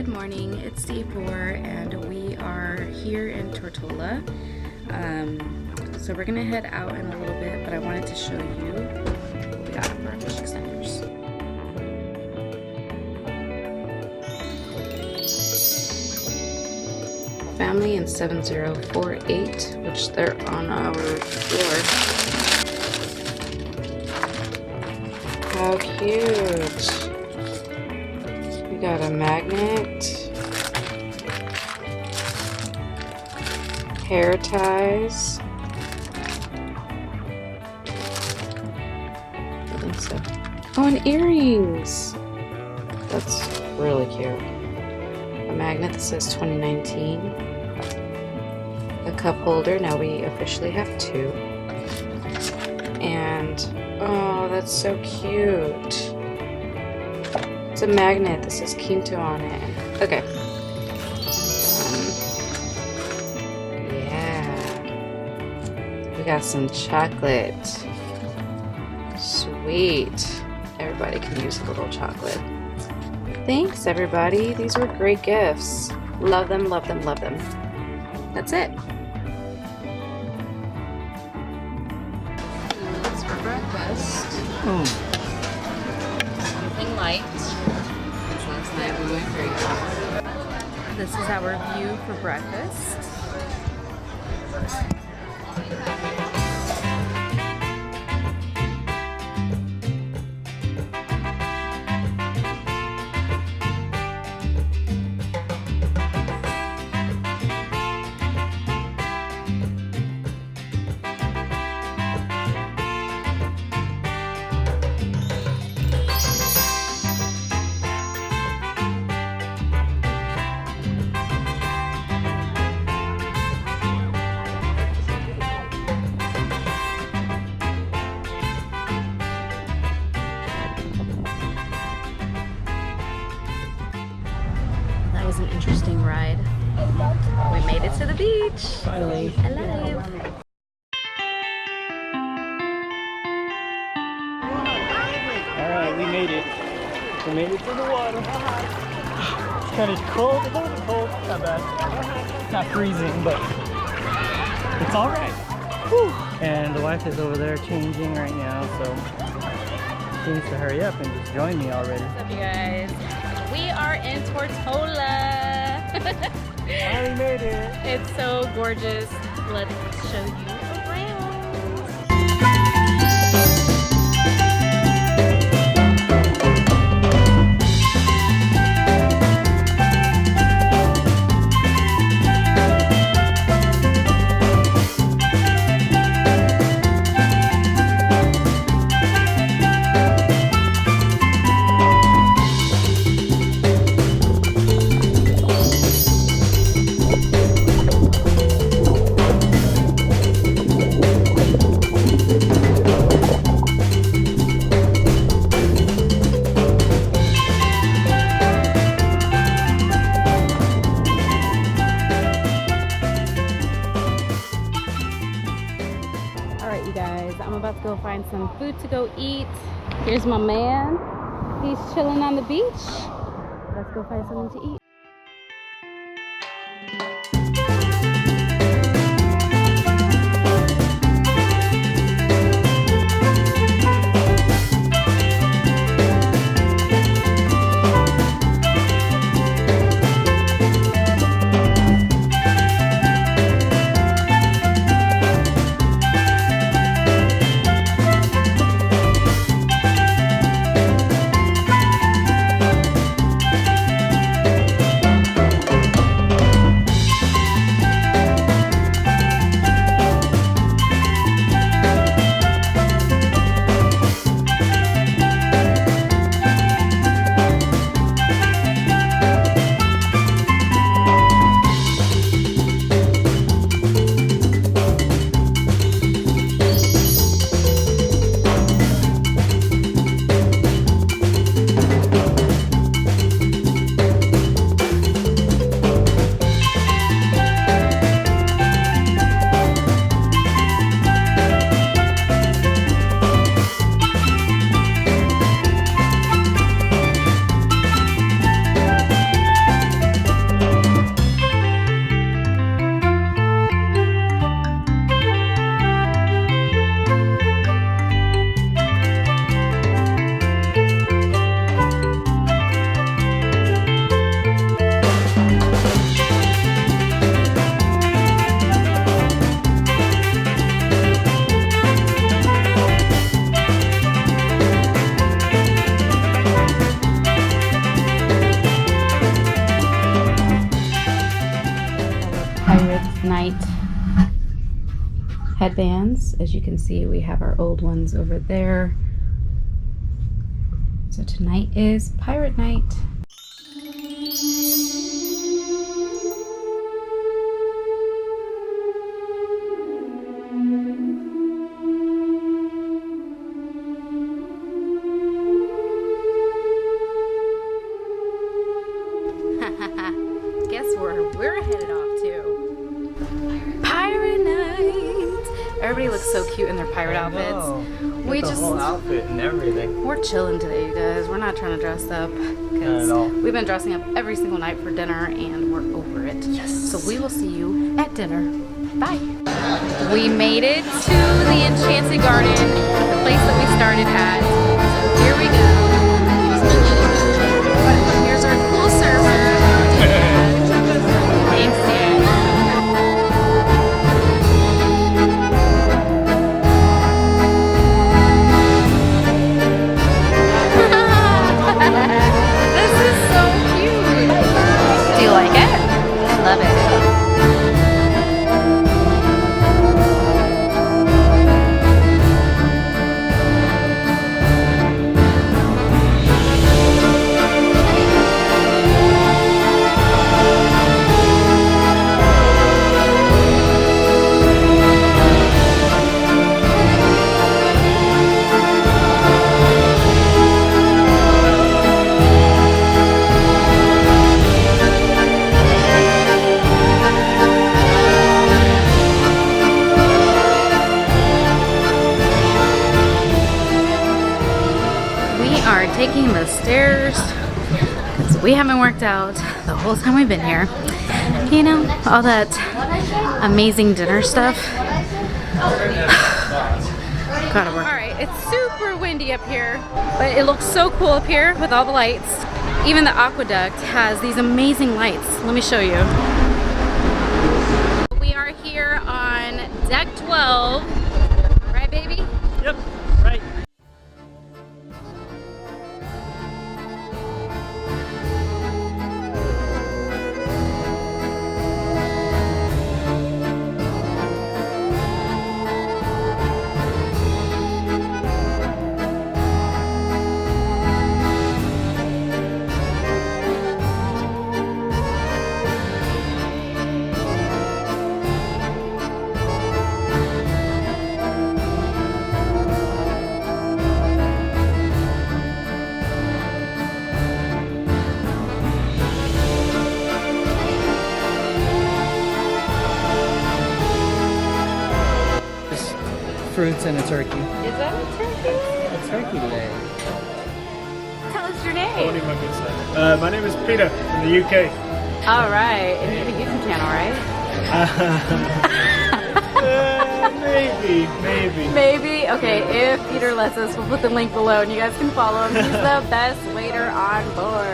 morning, it's day 4 and we are here in Tortola. So we're gonna head out in a little bit, but I wanted to show you what we got for our fish extenders. Family in 7048, which they're on our floor. How cute! We got a magnet, hair ties. I think so. Oh, and earrings. That's really cute. A magnet that says 2019. A cup holder. Now we officially have 2. And oh, that's so cute. It's a magnet that says Quintos on it. Okay. Yeah. We got some chocolate. Sweet. Everybody can use a little chocolate. Thanks, everybody. These were great gifts. Love them, love them, love them. That's it. It's for breakfast. Something light. Last night we went crazy. This is our view for breakfast. That was an interesting ride. We made it to the beach. Finally. Alive. Alright, we made it. We made it to the water. It's kind of cold, a little bit cold. Not bad. Not freezing, but it's alright. And the wife is over there changing right now, so she needs to hurry up and just join me already. What's up, you guys? We are in Tortola. Finally made it. It's so gorgeous. Let's show you around. Alright, you guys, I'm about to go find some food to go eat. Here's my man. He's chilling on the beach. Let's go find something to eat. wristbands. As you can see, we have our old ones over there. So tonight is pirate night. Guess where we're headed off to? Pirate night! Everybody looks so cute in their pirate outfits. We the just whole outfit and everything. we're chilling today, you guys. We're not trying to dress up Not because at all. we've been dressing up every single night for dinner and we're over it. Yes. So we will see you at dinner. Bye. We made it to the Enchanted Garden, the place that we started at. So here we go. Here's our cool server. Thanks, Dad. This is so cute. Do you like it? Love it. Are taking the stairs because we haven't worked out the whole time we've been here. You know, all that amazing dinner stuff. Gotta work. Alright, it's super windy up here, but it looks so cool up here with all the lights. Even the aqueduct has these amazing lights. Let me show you. We are here on deck 12. Right, baby? Yep, right. Fruits and a turkey. Is that a turkey? A turkey leg. Tell us your name. My name is Peter from the UK. All right, and you have a YouTube channel, right? Maybe. Maybe. Okay, if Peter lets us, we'll put the link below, and you guys can follow him. He's the best waiter on board.